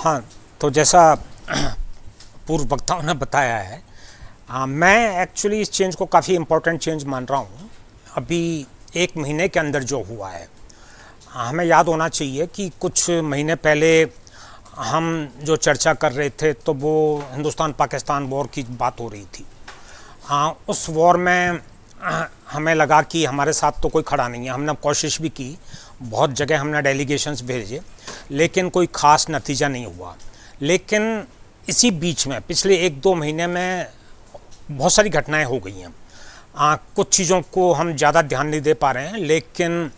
हाँ, तो जैसा पूर्व वक्ताओं ने बताया है, मैं एक्चुअली इस चेंज को काफ़ी इम्पोर्टेंट चेंज मान रहा हूँ। अभी 1 महीने के अंदर जो हुआ है, हमें याद होना चाहिए कि कुछ महीने पहले हम जो चर्चा कर रहे थे तो वो हिंदुस्तान पाकिस्तान वॉर की बात हो रही थी। उस वॉर में हमें लगा कि हमारे साथ तो कोई खड़ा नहीं है। हमने कोशिश भी की, बहुत जगह हमने डेलीगेशंस भेजे, लेकिन कोई ख़ास नतीजा नहीं हुआ। लेकिन इसी बीच में पिछले 1-2 महीने में बहुत सारी घटनाएं हो गई हैं। कुछ चीज़ों को हम ज़्यादा ध्यान नहीं दे पा रहे हैं, लेकिन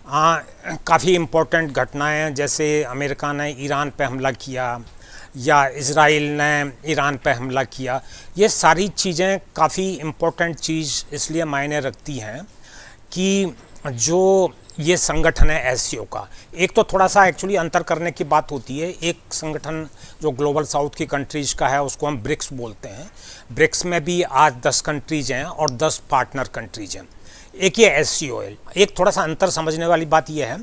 काफ़ी इम्पोर्टेंट घटनाएं, जैसे अमेरिका ने ईरान पे हमला किया या इज़राइल ने ईरान पे हमला किया, ये सारी चीज़ें काफ़ी इम्पोर्टेंट चीज़ इसलिए मायने रखती हैं कि जो ये संगठन है एससीओ का, एक तो थोड़ा सा एक्चुअली अंतर करने की बात होती है। एक संगठन जो ग्लोबल साउथ की कंट्रीज़ का है उसको हम ब्रिक्स बोलते हैं। ब्रिक्स में भी आज 10 कंट्रीज़ हैं और 10 पार्टनर कंट्रीज़ हैं। एक ये एससीओ है। एक थोड़ा सा अंतर समझने वाली बात यह है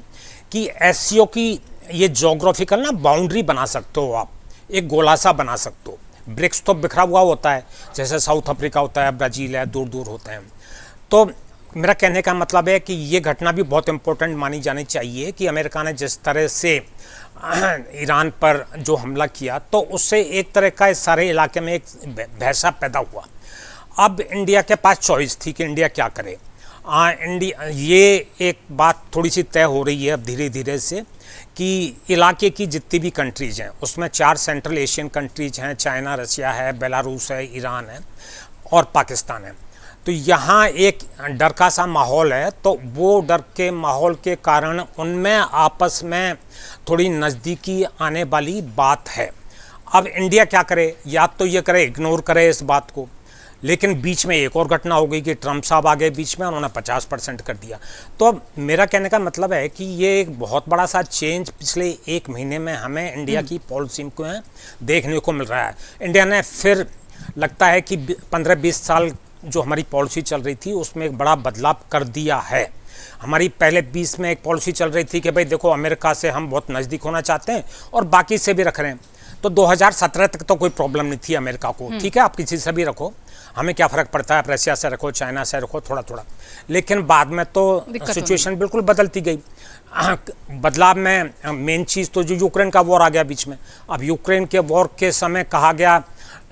कि एससीओ की ये जोग्राफिकल ना बाउंड्री बना सकते हो आप, एक गोलासा बना सकते हो। ब्रिक्स तो बिखरा हुआ होता है, जैसे साउथ अफ्रीका होता है, ब्राज़ील है, दूर दूर होते हैं। तो मेरा कहने का मतलब है कि ये घटना भी बहुत इम्पोर्टेंट मानी जानी चाहिए कि अमेरिका ने जिस तरह से ईरान पर जो हमला किया, तो उससे एक तरह का इस सारे इलाके में एक बहसा पैदा हुआ। अब इंडिया के पास चॉइस थी कि इंडिया क्या करे। इंडिया, ये एक बात थोड़ी सी तय हो रही है अब धीरे धीरे से कि इलाके की जितनी भी कंट्रीज़ हैं उसमें 4 सेंट्रल एशियन कंट्रीज़ हैं, चाइना, रसिया है, बेलारूस है, ईरान है और पाकिस्तान है। तो यहाँ एक डर का सा माहौल है। तो वो डर के माहौल के कारण उनमें आपस में थोड़ी नज़दीकी आने वाली बात है। अब इंडिया क्या करे, या तो ये करे इग्नोर करे इस बात को, लेकिन बीच में एक और घटना हो गई कि ट्रंप साहब आ गए बीच में, उन्होंने 50% कर दिया। तो अब मेरा कहने का मतलब है कि ये एक बहुत बड़ा सा चेंज पिछले 1 महीने में हमें इंडिया की पॉलिसी को देखने को मिल रहा है। इंडिया ने फिर लगता है कि 15-20 साल जो हमारी पॉलिसी चल रही थी उसमें एक बड़ा बदलाव कर दिया है। हमारी पहले 20 में एक पॉलिसी चल रही थी कि भाई देखो, अमेरिका से हम बहुत नज़दीक होना चाहते हैं और बाकी से भी रख रहे हैं। तो 2017 तक तो कोई प्रॉब्लम नहीं थी अमेरिका को, ठीक है, आप किसी से भी रखो, हमें क्या फ़र्क पड़ता है, आप रशिया से रखो, चाइना से रखो, थोड़ा थोड़ा। लेकिन बाद में तो सिचुएशन बिल्कुल बदलती गई। बदलाव में मेन चीज़ तो जो यूक्रेन का वॉर आ गया बीच में। अब यूक्रेन के वॉर के समय कहा गया,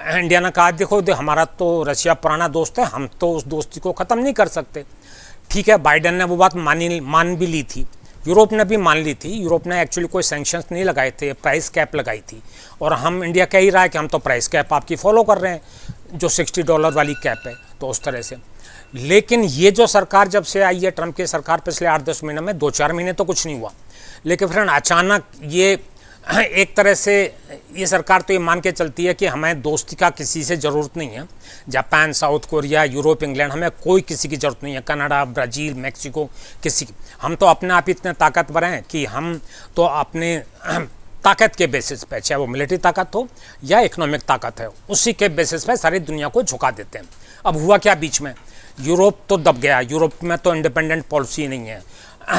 इंडिया ने कहा देखो हमारा तो रशिया पुराना दोस्त है, हम तो उस दोस्ती को ख़त्म नहीं कर सकते। ठीक है, बाइडेन ने वो बात मान भी ली थी, यूरोप ने भी मान ली थी। यूरोप ने एक्चुअली कोई सैंक्शंस नहीं लगाए थे, प्राइस कैप लगाई थी। और हम इंडिया कह ही रहा है कि हम तो प्राइस कैप आपकी फॉलो कर रहे हैं, जो $60 वाली कैप है, तो उस तरह से। लेकिन ये जो सरकार जब से आई है, ट्रंप की सरकार, पिछले 8-10 महीने में 2-4 महीने तो कुछ नहीं हुआ, लेकिन फिर अचानक ये एक तरह से ये सरकार तो ये मान के चलती है कि हमें दोस्ती का किसी से ज़रूरत नहीं है। Japan, south Korea, Europe, England, हमें कोई किसी की ज़रूरत नहीं है। कनाडा, ब्राज़ील, मैक्सिको, किसी की। हम तो अपने आप इतने ताकतवर हैं कि हम तो अपने ताकत के बेसिस पे, चाहे वो मिलिट्री ताकत हो या इकोनॉमिक ताकत है, उसी के बेसिस पे सारी दुनिया को झुका देते हैं। अब हुआ क्या बीच में, यूरोप तो दब गया। यूरोप में तो इंडिपेंडेंट पॉलिसी नहीं है।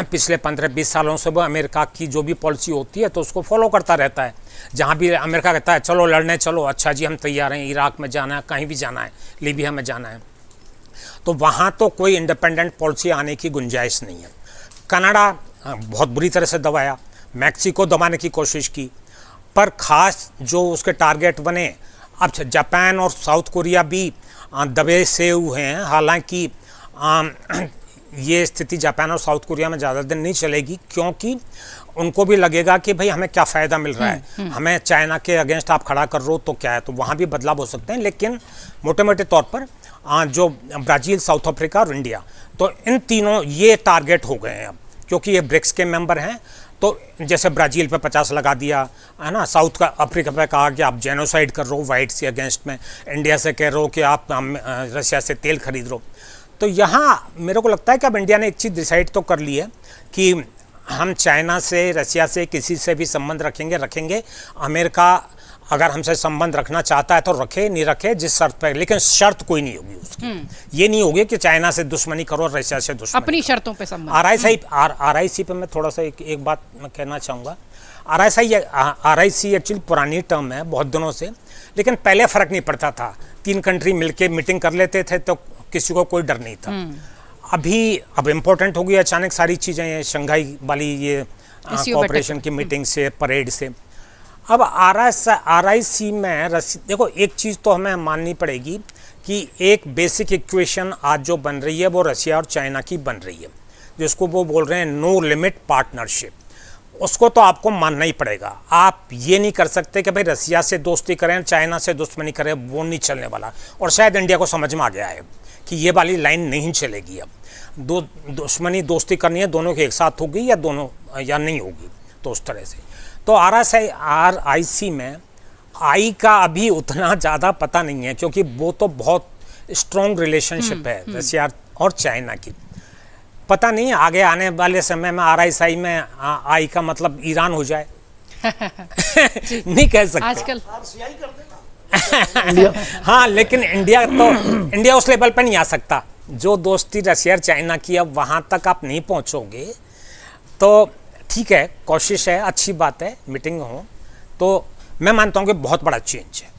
पिछले 15-20 सालों से वो अमेरिका की जो भी पॉलिसी होती है तो उसको फॉलो करता रहता है। जहाँ भी अमेरिका कहता है चलो लड़ने चलो, अच्छा जी हम तैयार हैं, इराक में जाना है, कहीं भी जाना है, लीबिया में जाना है, तो वहाँ तो कोई इंडिपेंडेंट पॉलिसी आने की गुंजाइश नहीं है। कनाडा बहुत बुरी तरह से दबाया, मैक्सिको दबाने की कोशिश की, पर ख़ास जो उसके टारगेट बने, अब जापान और साउथ कोरिया भी दबे से हुए हैं। हालांकि ये स्थिति जापान और साउथ कोरिया में ज़्यादा दिन नहीं चलेगी, क्योंकि उनको भी लगेगा कि भाई हमें क्या फ़ायदा मिल रहा है, हमें चाइना के अगेंस्ट आप खड़ा कर रहे हो तो क्या है, तो वहाँ भी बदलाव हो सकते हैं। लेकिन मोटे मोटे तौर पर जो ब्राज़ील, साउथ अफ्रीका और इंडिया, तो इन तीनों ये टारगेट हो गए हैं अब, क्योंकि ये ब्रिक्स के मेंबर हैं। तो जैसे ब्राज़ील पे 50 लगा दिया है ना, साउथ का अफ्रीका पे कहा कि आप जेनोसाइड कर रहे हो वाइट्स के अगेंस्ट में, इंडिया से कह रहे हो कि आप रशिया से तेल खरीद रहे हो। तो यहाँ मेरे को लगता है कि अब इंडिया ने एक चीज़ डिसाइड तो कर ली है कि हम चाइना से, रसिया से, किसी से भी संबंध रखेंगे। अमेरिका अगर हमसे संबंध रखना चाहता है तो रखे, नहीं रखे जिस शर्त पर, लेकिन शर्त कोई नहीं होगी उसकी। ये नहीं होगी कि चाइना से दुश्मनी करो, रशिया से दुश्मनी, अपनी शर्तों पे संबंध। आरआईसी पे मैं थोड़ा सा एक बात मैं कहना चाहूँगा। RIC एक्चुअली पुरानी टर्म है बहुत दिनों से, लेकिन पहले फ़र्क नहीं पड़ता था, 3 कंट्री मिलके मीटिंग कर लेते थे तो किसी को कोई डर नहीं था। अब इम्पोर्टेंट हो गई अचानक सारी चीज़ें, ये शंघाई वाली ये कोऑपरेशन की मीटिंग से, परेड से। अब RIC में देखो एक चीज़ तो हमें माननी पड़ेगी कि एक बेसिक इक्वेशन आज जो बन रही है वो रशिया और चाइना की बन रही है, जिसको वो बोल रहे हैं नो लिमिट पार्टनरशिप। उसको तो आपको मानना ही पड़ेगा। आप ये नहीं कर सकते कि भाई रसिया से दोस्ती करें, चाइना से दुश्मनी करें, वो नहीं चलने वाला। और शायद इंडिया को समझ में आ गया है कि ये वाली लाइन नहीं चलेगी। अब दुश्मनी दोस्ती करनी है, दोनों के एक साथ होगी या दोनों या नहीं होगी, तो उस तरह से। तो RIC में आई का अभी उतना ज़्यादा पता नहीं है, क्योंकि वो तो बहुत स्ट्रॉन्ग रिलेशनशिप है रसिया और चाइना की। पता नहीं आगे आने वाले समय में RIC में आई का मतलब ईरान हो जाए नहीं कह सकते आजकल। हाँ, लेकिन इंडिया उस लेवल पर नहीं आ सकता। जो दोस्ती रसिया और चाइना की, अब वहाँ तक आप नहीं पहुँचोगे। तो ठीक है, कोशिश है, अच्छी बात है, मीटिंग हो, तो मैं मानता हूँ कि बहुत बड़ा चेंज है।